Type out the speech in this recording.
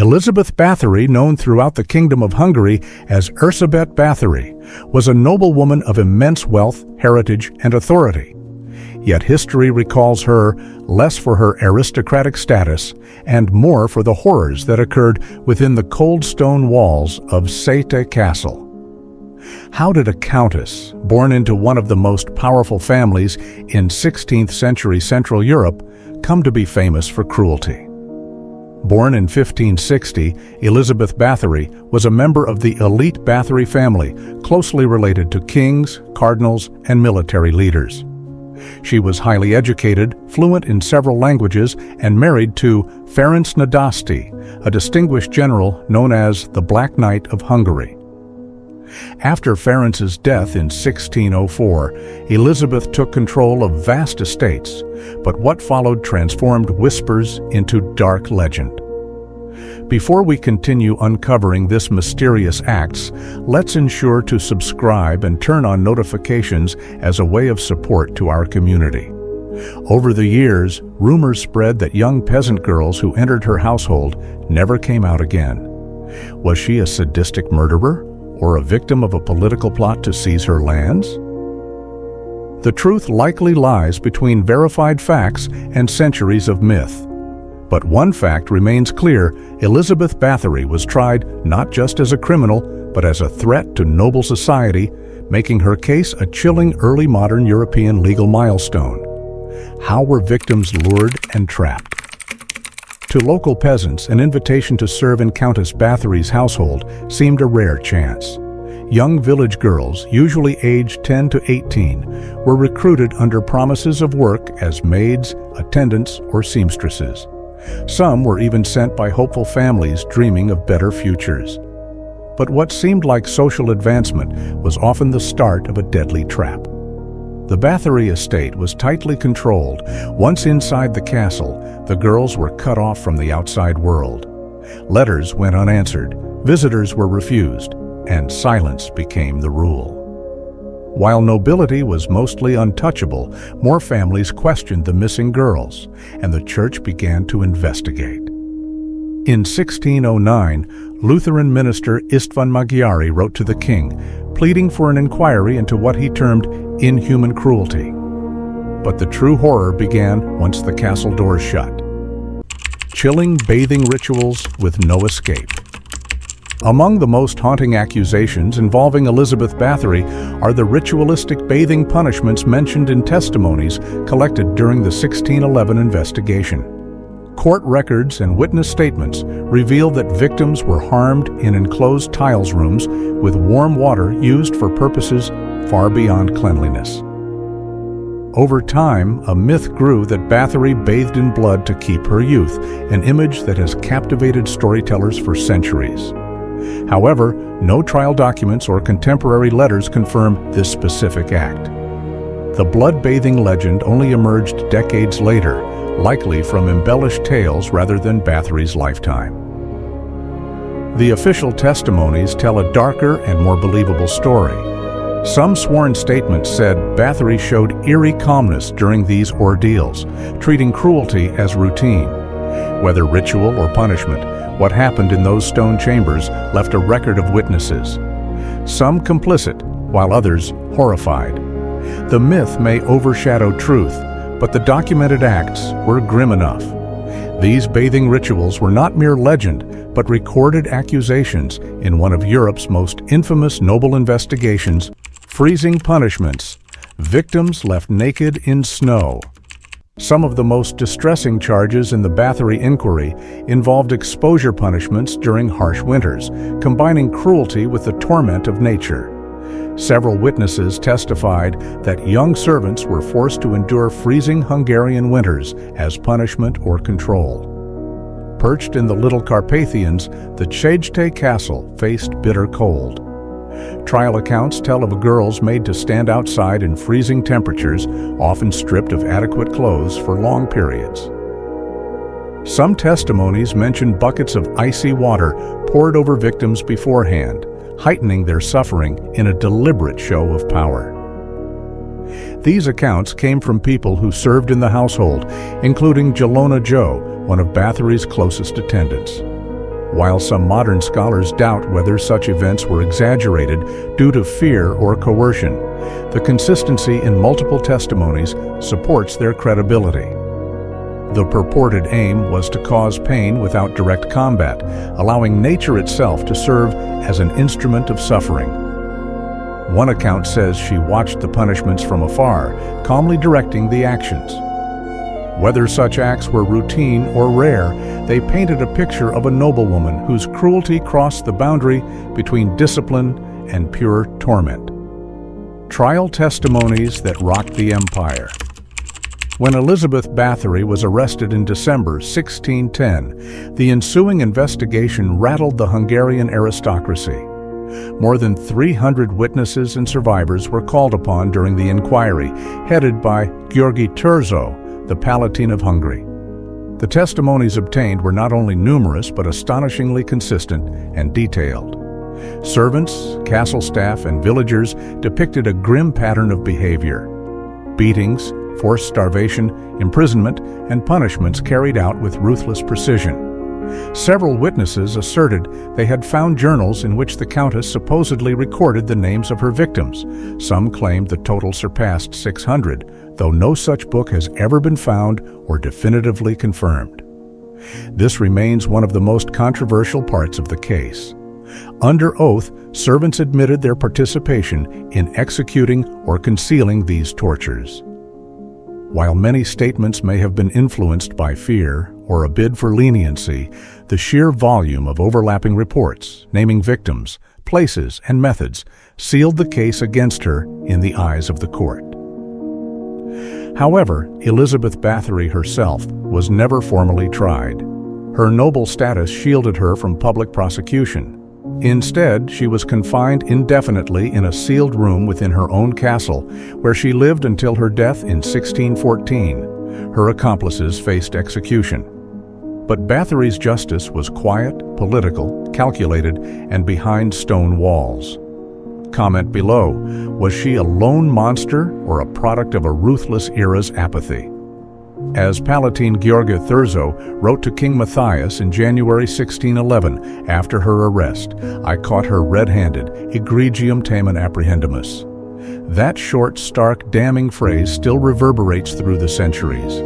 Elizabeth Bathory, known throughout the Kingdom of Hungary as Elizabeth Báthory, was a noblewoman of immense wealth, heritage, and authority. Yet history recalls her less for her aristocratic status and more for the horrors that occurred within the cold stone walls of Csejte Castle. How did a countess, born into one of the most powerful families in 16th century Central Europe, come to be famous for cruelty? Born in 1560, Elizabeth Bathory was a member of the elite Bathory family, closely related to kings, cardinals, and military leaders. She was highly educated, fluent in several languages, and married to Ferenc Nadasdy, a distinguished general known as the Black Knight of Hungary. After Ferenc's death in 1604, Elizabeth took control of vast estates, but what followed transformed whispers into dark legend. Before we continue uncovering this mysterious acts, let's ensure to subscribe and turn on notifications as a way of support to our community. Over the years, rumors spread that young peasant girls who entered her household never came out again. Was she a sadistic murderer? Or a victim of a political plot to seize her lands? The truth likely lies between verified facts and centuries of myth. But one fact remains clear: Elizabeth Bathory was tried not just as a criminal, but as a threat to noble society, making her case a chilling early modern European legal milestone. How were victims lured and trapped? To local peasants, an invitation to serve in Countess Bathory's household seemed a rare chance. Young village girls, usually aged 10 to 18, were recruited under promises of work as maids, attendants, or seamstresses. Some were even sent by hopeful families dreaming of better futures. But what seemed like social advancement was often the start of a deadly trap. The Bathory estate was tightly controlled. Once inside the castle, the girls were cut off from the outside world. Letters went unanswered, visitors were refused, and silence became the rule. While nobility was mostly untouchable, more families questioned the missing girls, and the church began to investigate. In 1609, Lutheran minister István Magyari wrote to the king, pleading for an inquiry into what he termed inhuman cruelty. But the true horror began once the castle doors shut. Chilling bathing rituals with no escape. Among the most haunting accusations involving Elizabeth Bathory are the ritualistic bathing punishments mentioned in testimonies collected during the 1611 investigation. Court records and witness statements reveal that victims were harmed in enclosed tiles rooms with warm water used for purposes far beyond cleanliness. Over time, a myth grew that Bathory bathed in blood to keep her youth, an image that has captivated storytellers for centuries. However, no trial documents or contemporary letters confirm this specific act. The blood-bathing legend only emerged decades later, likely from embellished tales rather than Bathory's lifetime. The official testimonies tell a darker and more believable story. Some sworn statements said Bathory showed eerie calmness during these ordeals, treating cruelty as routine. Whether ritual or punishment, what happened in those stone chambers left a record of witnesses. Some complicit, while others horrified. The myth may overshadow truth, but the documented acts were grim enough. These bathing rituals were not mere legend, but recorded accusations in one of Europe's most infamous noble investigations: freezing punishments, victims left naked in snow. Some of the most distressing charges in the Bathory inquiry involved exposure punishments during harsh winters, combining cruelty with the torment of nature. Several witnesses testified that young servants were forced to endure freezing Hungarian winters as punishment or control. Perched in the Little Carpathians, the Csejte Castle faced bitter cold. Trial accounts tell of girls made to stand outside in freezing temperatures, often stripped of adequate clothes for long periods. Some testimonies mention buckets of icy water poured over victims beforehand, heightening their suffering in a deliberate show of power. These accounts came from people who served in the household, including Zielona Joe, one of Bathory's closest attendants. While some modern scholars doubt whether such events were exaggerated due to fear or coercion, the consistency in multiple testimonies supports their credibility. The purported aim was to cause pain without direct combat, allowing nature itself to serve as an instrument of suffering. One account says she watched the punishments from afar, calmly directing the actions. Whether such acts were routine or rare, they painted a picture of a noblewoman whose cruelty crossed the boundary between discipline and pure torment. Trial testimonies that rocked the empire. When Elizabeth Bathory was arrested in December 1610, the ensuing investigation rattled the Hungarian aristocracy. More than 300 witnesses and survivors were called upon during the inquiry, headed by György Thurzó, the Palatine of Hungary. The testimonies obtained were not only numerous but astonishingly consistent and detailed. Servants, castle staff, and villagers depicted a grim pattern of behavior. Beatings, forced starvation, imprisonment, and punishments carried out with ruthless precision. Several witnesses asserted they had found journals in which the Countess supposedly recorded the names of her victims. Some claimed the total surpassed 600, though no such book has ever been found or definitively confirmed. This remains one of the most controversial parts of the case. Under oath, servants admitted their participation in executing or concealing these tortures. While many statements may have been influenced by fear or a bid for leniency, the sheer volume of overlapping reports, naming victims, places, and methods, sealed the case against her in the eyes of the court. However, Elizabeth Bathory herself was never formally tried. Her noble status shielded her from public prosecution. Instead, she was confined indefinitely in a sealed room within her own castle, where she lived until her death in 1614. Her accomplices faced execution. But Bathory's justice was quiet, political, calculated, and behind stone walls. Comment below, was she a lone monster or a product of a ruthless era's apathy? As Palatine György Thurzó wrote to King Matthias in January 1611 after her arrest, "I caught her red-handed, egregium tamen apprehendimus." That short, stark, damning phrase still reverberates through the centuries.